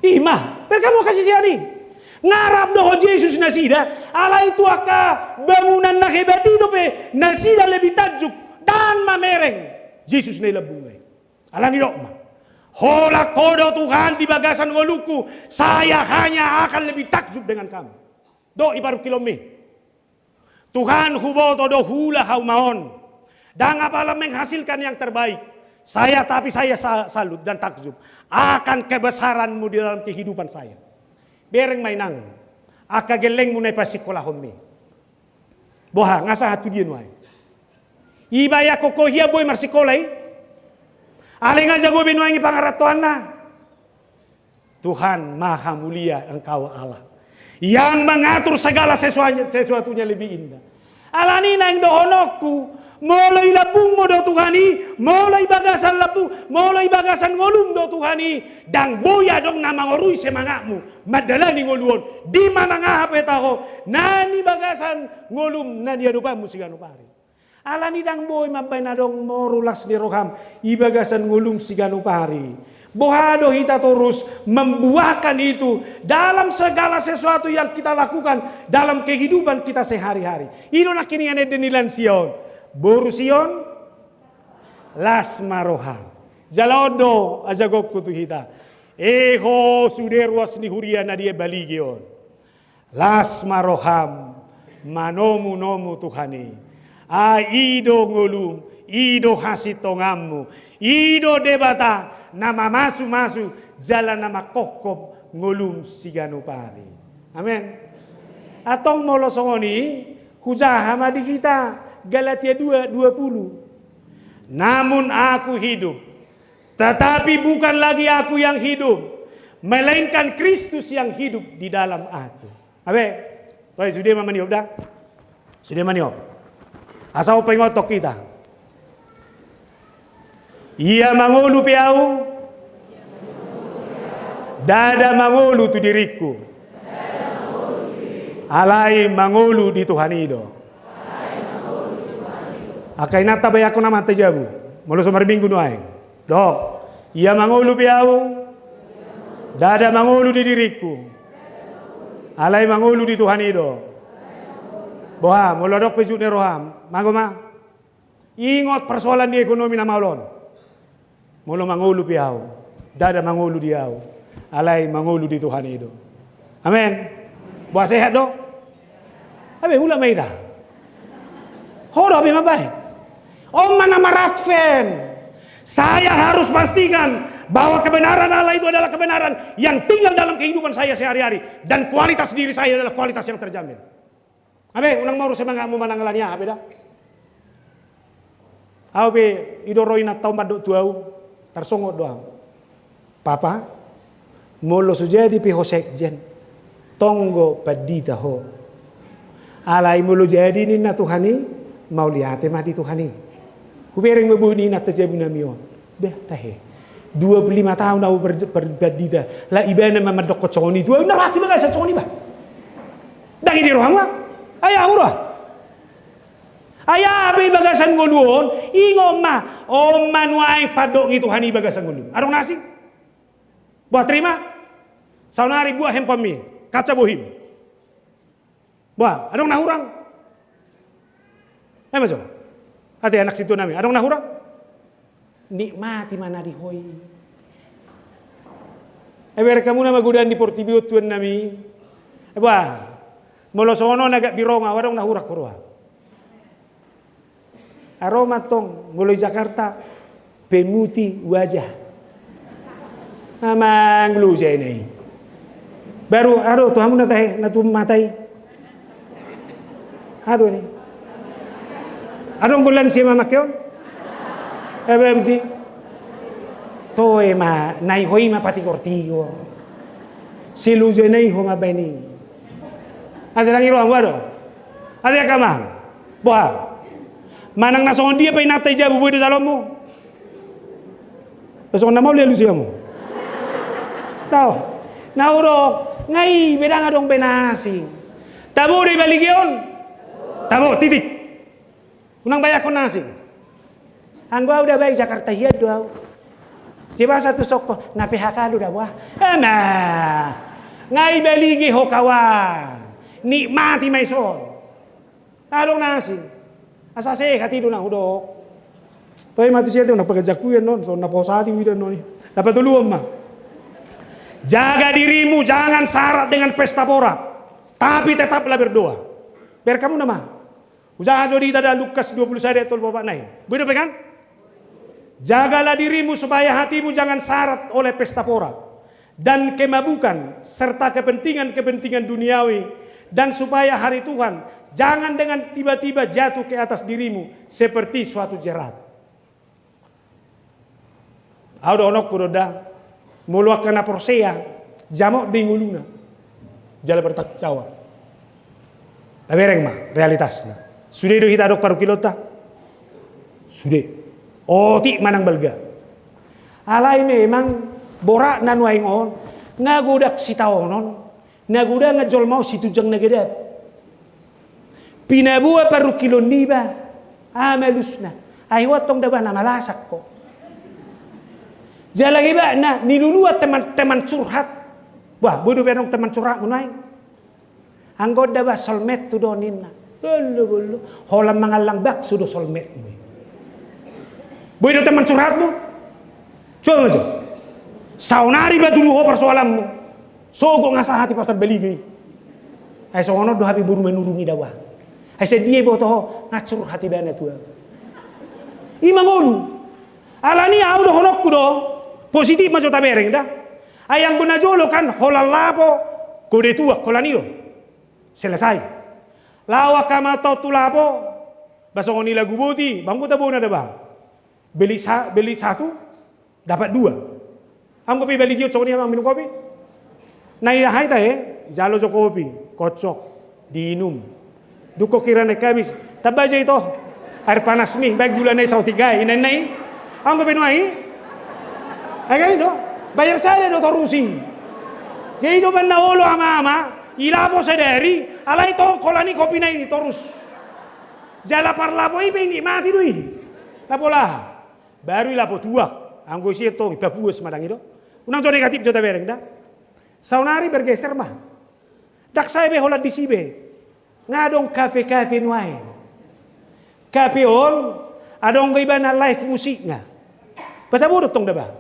Ima, berkamu kasih siani. Ngarap do Yesus nasida. Alay itu aka bangunan na hebati do pe nasida lebih tajuk dan mamereng. Yesus na ilabungay. Alani dokma. Hola kodo Tuhan di bagasan waluku. Saya hanya akan lebih takjub dengan kamu. Do ibaru kilomi. Tuhan huboto do hula haumaon. Dan apalah menghasilkan yang terbaik. Saya salut dan takjub akan kebesaranmu di dalam kehidupan saya. Bereng mainang. aka geleng munai pasikola homme. Boha ngasa hatu dia nuai. Ibaya kokohia boy marsikolai. Ale ngaja go benuangi pangaratoana. Tuhan Maha Mulia Engkau Allah yang mengatur segala sesuatunya lebih indah. Alani nang dohonokku mulai labung mo do Tuhani, mulai bagasan labu, mulai bagasan ngolum do Tuhani, dang boya dong nama ngorui semangatmu, madalani ngoluon, di mana ngahape taho, nani bagasan ngolum nani adupa musikan upari. Alani dang boy mabaina dong morulas ni roham, ibagasan ngolum sigan upari. Bohado kita terus membuahkan itu dalam segala sesuatu yang kita lakukan dalam kehidupan kita sehari-hari. Ino nak kini ane denilan Sion, boru Sion, las maroha. Jalodo ajagok kutu kita. Eho suderwas ni huria na dia baligion. Las maroham manomu nomu Tuhani. Aido ngolum, ido hasitongamu, ido debata. Nama masu jalan nama kokob ngolum siganupari. Amin. Atong molosongoni hujaha madi kita Galatia 2:20. Namun aku hidup, tetapi bukan lagi aku yang hidup, melainkan Kristus yang hidup di dalam aku. Abe, toy sudah maniop dah. Sudah maniop. Asal pengotok kita. Ia mangolu piau, dada mangolu tu diriku, alai mangolu di Tuhan ido. Akai nata bay aku nama tejabu, mulu sumber minggu nuai. Dok, ia mangolu piau, dada mangolu di diriku, alai mangolu di Tuhan ido. Boham, mulu dok pejuk ni roham, mangoma. Ingot persoalan di ekonomi nama ulon. Mulu mangulu piau, dada mangulu diau, alai mangulu di Tuhan itu. Amin. Buat sehat dok. Abe mula maida. Horo abe mabai. Om mana maratfen. Saya harus pastikan bahwa kebenaran Allah itu adalah kebenaran yang tinggal dalam kehidupan saya sehari-hari dan kualitas diri saya adalah kualitas yang terjamin. Abe unang mau semangat mu manangalannya abe dah. Abe idoroina tau madok tuau. Tersongot doang. Papa, molo sujadi pi hosekjen. Tonggo padita ho. Alai molo jadi ni na Tuhani, mau lihat mah di Tuhani. Kubereng mebuni na tajabu namion. Beh tahe. 25 tahun aku berbadita. La ibana mamadok koconi tu. Na hati bagai sa coni ba. Dangi di rohang wa. Ayah urah. Ayah abe bagasan ngoluon, ingom ma, nuai padok itu hani bagasan ngolum. Arong nasi, buat terima, saunari buah hempami, kaca bohim. Buah, arong nahurang. Macam, hati anak situ nami, arong nahurang. Nikmati mana dihoi. Eber kamu nama gudan di portibio tuan nami. Buah, molosono nagak bironga, arong nahurak kurwa. Aroma tong mulai Jakarta pemuti wajah. Amang lu ini. Baru aduh Tuhan natu matai. Aduh ni. Aduh bulan si mama kau. Berarti. Toe ma nai hoi ma pati kortigo. Si lu jenei ho ma beni. Ada lagi ruang baru. Ada kamang. Boha. Manang nasongon dia pa inatay dyan, bubuhay na salom mo. Nasongon na mauli alusiya mo. Tao, naurok, ngay, beda nga dong benasi. Tabo di baligyon. Tabo, titik. Unang bayak ko nasi. Ang gua udah baik Jakarta hiya doaw. Siapa satu sok napihakalo dah wah. Ama, ngay baligi ho kawan. Nikmati may son. Talong nasi. Asase hati itu nak udok. Tapi mati siapa tu nak pekerjaku ya non, so nak posati widan non. Dapat dulu mah. Jaga dirimu, jangan syarat dengan pesta pora, tapi tetaplah berdoa. Biar kamu nama. Usaha jadi ada Lukas 21 ayat bapak naik. Betul kan? Jagalah dirimu supaya hatimu jangan syarat oleh pesta pora dan kemabukan serta kepentingan-kepentingan duniawi, dan supaya hari Tuhan jangan dengan tiba-tiba jatuh ke atas dirimu seperti suatu jerat. Audo onok kuroda muluak kena porsea jamok di nguluna jala bertak Jawa. Tabereng mah realitasnya. Sudah do hita dok paru kilota. Sudah. Oh ti manang balga. Alai memang borak nanuaing on ngagudak sitaonon naguda ngajol mau situjang nagedat. Pinabua paru kilon niba amalusna. Aywat tong daba na malasak ko. Jala iba na niluluat teman-teman curhat. Wah, bodoh benong teman curhat munai. Anggod daba solmet tu donin na. Bolo. Holam mangalang bak sudo solmet mo. Bodoh teman curhat mo. Coba macam. Saunari ba dulu ho persoalan mo. Sogo ngasah hati pasar beligay. Ay so ono do habi buru menurungi dawa. Ay se die boto ho ngacur hati bana tua. Imangolu. Alani au do honok do positif majo tabereng dah. Ayang bunajolo kan holalapo kode tua kolanio. Selesai. Lawa kama tau tulapo basongoni lagu boti bangku tabona ada bang. Beli satu dapat dua. Am kopi beli giot songoni amang minum kopi. Nah iya hai tahe jalo jo kopi kocok diinum. Duko kirane kamis tabaja itu air panas nih baik gula nai sauti gai nai. Am kopi nuai. Agai do bayar saya do torusi. Jadi do banda olo ama ilapo sedari alai to kolani kopi nai torus. Jala parlapo ipe ini mati dui. Lapolah. Baru ilapo tuak. Anggo isi to ipapuas madang itu. Unang jo negatif jo tabereng dah. Saunari bergeser mah. Dak saya be holat di sibe. Ngadong kafe-kafe nuai. Kafe on adong gibana live musiknya. Bataburut tong daba.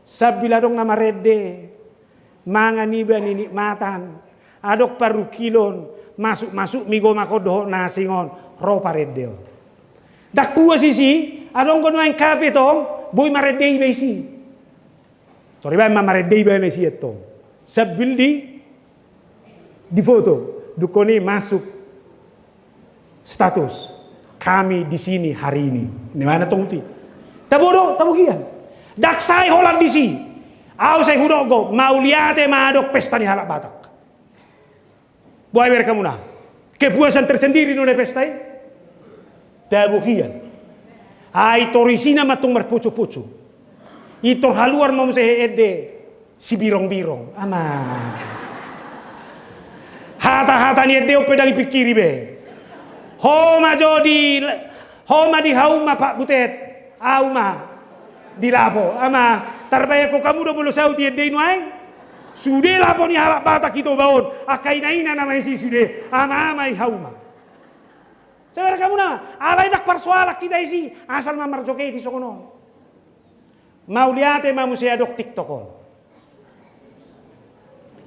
Sabila dong nama rede. Manganiba ninikmatan. Adok paru kilon. Masuk migo makodoh nasingon. Ropa rede. Dak dua sisi. Adong kono yang kafe tong. Boy marede iba isi. Sorry ba marede iba na isi etong. Sabil di foto. Dukoni masuk status. Kami di sini hari ini. Di mana tong ti? Tabodo, tabugian. Daksai holan di sini. Au saya hudogo mau liate madok pesta ni halak Batak. Buai mereka muna. Kepuasan tersendiri nune pesta ini. Tabugian. Ai torisina matung merpucu-pucu. Itor haluar mau saya ede si birong-birong. Ama. Hata-hata ni ede pedang pikiri be. Homa jodi homa di hauma Pak Butet. Auma di lapo. Ama tarbaya ko kamu do bolo sauti ede nuai. Sude lapo ni halak Batak itu baon. Akainaina namanya si sude. Ama hauma. Saudara kamu na, alai dak persoalak kita isi asal mamar joget di sokono. Mau liate mamu saya dok TikTok on.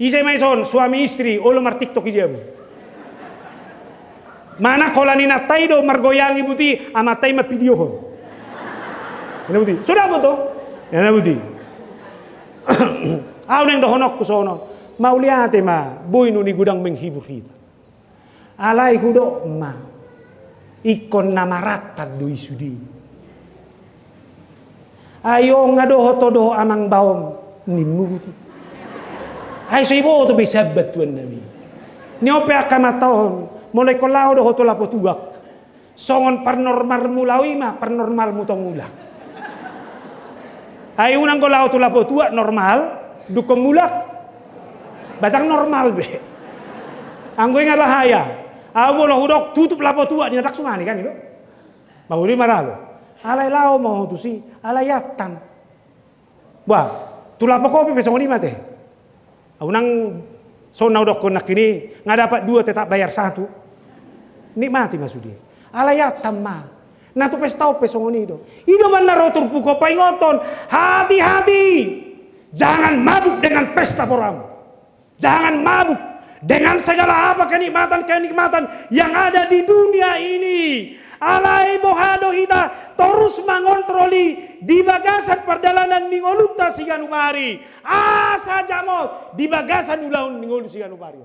Ise maison suami istri olo mar TikTok ijabu. Mana kolani na taido margoyangi buti amatai ma video on. Ina buti. Sudah betul. Ina buti. Au neng dohonok ku sono. Mau liate ma boy nu ni gudang menghibur kita. Alai hudo ma. Ikon namarata dui sudi. Ayo ngadoho todoho amang baom nimu tu. Ay so ibo to bisabat tuan nabi. Ni ope akamataon mulai kolao doho to lapo tuak. Songon parnormal mulawi ma parnormal mutong mulak. Ay unang kolao to lapo tuak normal dukong mulak. Batang normal be. Anggoy nga bahaya. Awo lo hudok tutup lapo tua di nadak sungani kan itu. Bahuri maralo. Alai lao mau tu si alayatan. Wah, tu lapo kopi besok ni mate. Aunang sona udok konak ini nggak dapat dua tetap bayar satu. Nikmati masudi. Alayatan mah. Nah tu pesta besok ni do. Ido mana rotur puko paingoton. Hati-hati. Jangan mabuk dengan pesta poram. Jangan mabuk dengan segala apa kenikmatan-kenikmatan yang ada di dunia ini. Alai bohado hita terus mengontroli di bagasan perjalanan ningoluta siganupari. Asa jamot di bagasan ulaun ningolu siganupari.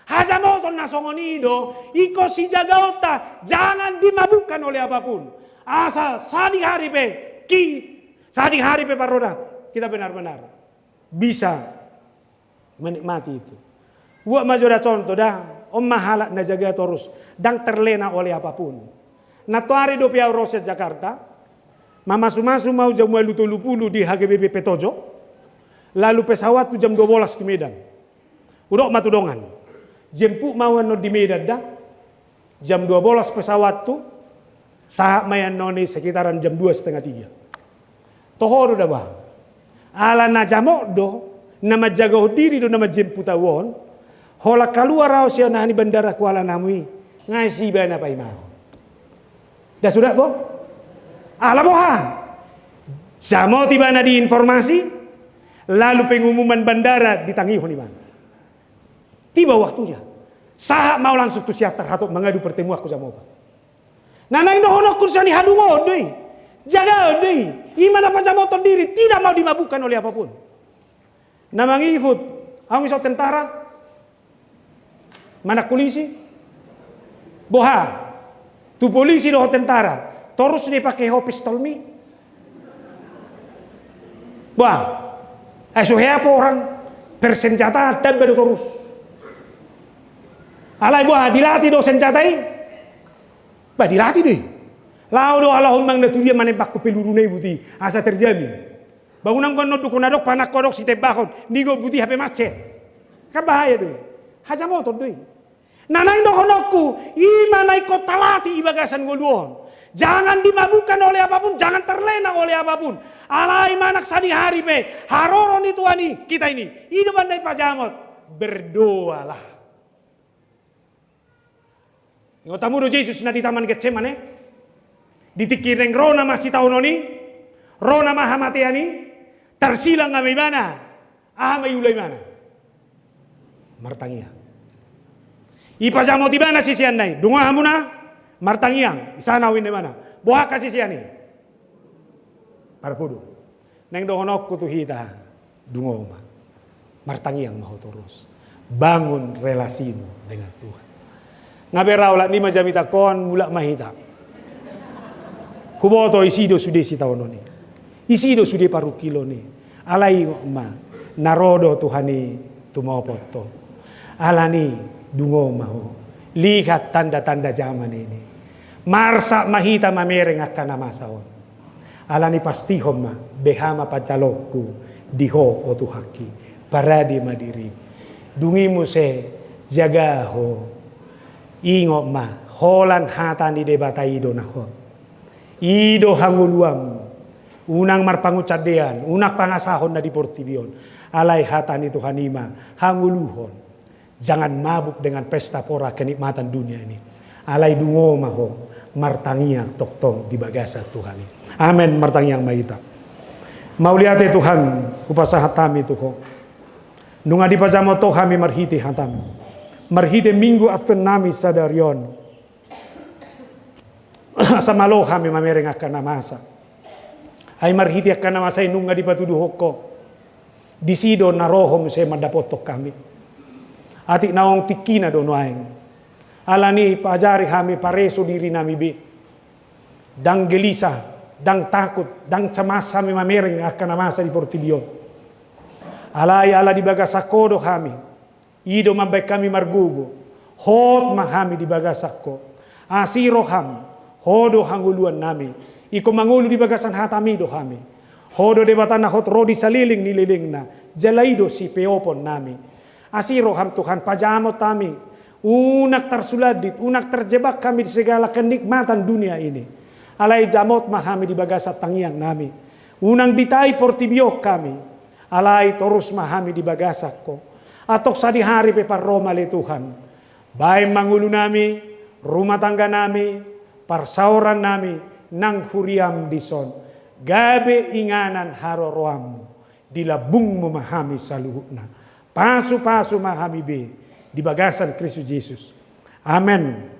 Hajamoton nasongonido iko si jagaota jangan dimabukkan oleh apapun. Asa sadi hari paroda kita benar-benar bisa menikmati itu. Buat majoda contoh dah om mahalak na jaga terus dan terlena oleh apapun. Natuari do piau Roset Jakarta, mamasu-masu mau jam 8.30 di HGBP Petojo, lalu pesawat tu jam 12 di Medan. Udah matudongan. Jemput mau no di Medan dah, jam 12 pesawat tu, sahak mayan noni sekitaran jam 2:30. Tohor udah bah. Ala na jamok do, nama jaga diri do nama jemput awon, hola keluar rau siya na ni bandara Kuala Namui, ngai si bana pai mau. Dah sudah boh? Ala boha. Samo tiba na di informasi, lalu pengumuman bandara ditangihon di mana. Tiba waktunya. Sahak mau langsung tu siap terhatuk mengadu pertemuan aku sama apa. Nanang dohonok kursian di hadung odoi. Jaga odoi. Iman apa jam motor diri tidak mau dimabukkan oleh apapun. Namang ikut. Ang isok tentara. Mana polisi? Boha. Tu polisi doh tentara. Terus dia pakai pistol mi. Wah. Apa orang bersenjata dan baru terus. Alai buah dilatih do senjatai. Bah dilatih deh. Lau do Allahumma ngatu dia menembak ke peluru nei buti asa terjamin. Bangunan kono do konadok panak kodok si tebakon nigo buti HP macet. Kan bahaya deh. Haja motor deh. Nanai do honokku imanai ko talati ibagasan goluon. Jangan dimabukkan oleh apapun, jangan terlena oleh apapun. Alai manak sadi hari pe haroron itu ani kita ini. Hidup andai pajamot. Berdoalah. Ngotamu do Yesus na di taman Getsemane. Ditikireng rona masih tahun oni. Rona mahamatiani. Tersilang ngamay mana. Ahamay ulay mana. Martangia. Ipasamo tiba na sisian nai. Dunga hamuna. Martangiang. Isana win mana. Buah kasih siani. Parpudu. Neng dohonok kutu hita. Dunga Martangiang mau terus. Bangun relasimu dengan Tuhan. Ngaberau lah 5 jam ita kon mulak mahita. Kuboto isido sude si tahun ini. Isido sude paru kilo ni. Alai ma narodo Tuhani tumopoto. Alani dungo maho. Lihat tanda-tanda zaman ini. Marsa mahita mamereng akan nama saon. Alani pasti homa behama pacalokku diho o tuhaki. Paradi madiri. Dungimu se jaga ho. Ingo ma holan hatan di debata ido nahot. Ido hanguluam. Unang marpangucadean, unak pangasahon na di portibion. Alai hatan itu hanima hanguluhon. Jangan mabuk dengan pesta pora kenikmatan dunia ini. Alai dungo maho martangia toktong di bagasa Tuhan ini. Amin martangiang maita. Mau lihat Tuhan kupasa hatami tuho. Nunga di pajamo to kami marhiti hatam. Marhite minggu at penami sadarion. Samalo kami mamereng akan namasa. Ay marhite akan namasa inunga di patuduh hoko. Disido na rohom se madapotok kami. Atik naong tikina dono aeng. Alani pajari kami pareso diri nami bi. Dang gelisah, dang takut, dang cemas kami mamereng akan namasa di portibion. Alai ala di bagasakodo kami. Ido mambai kami margugo. Hot mahami di bagasakko. Asiro ham. Hodo hanguluan nami. Iko mangulu di bagasan hatami do kami. Hodo debatan na hot rodi saliling nililing na. Jalaido si peopon nami. Asiro ham Tuhan pajamot kami. Unak tersuladit. Unak terjebak kami di segala kenikmatan dunia ini. Alai jamot mahami di bagasat tangiang nami. Unang ditai portibiok kami. Alai terus mahami di bagasakko. Atau sadi hari pepar Roma le Tuhan. Baik mangulu nami, rumah tangga nami, parsauran nami, nang huriam dison. Gabe inganan haro roamu, dilabung memahami saluhukna. Pasu-pasu mahami be, di bagasan Kristus Yesus. Amen.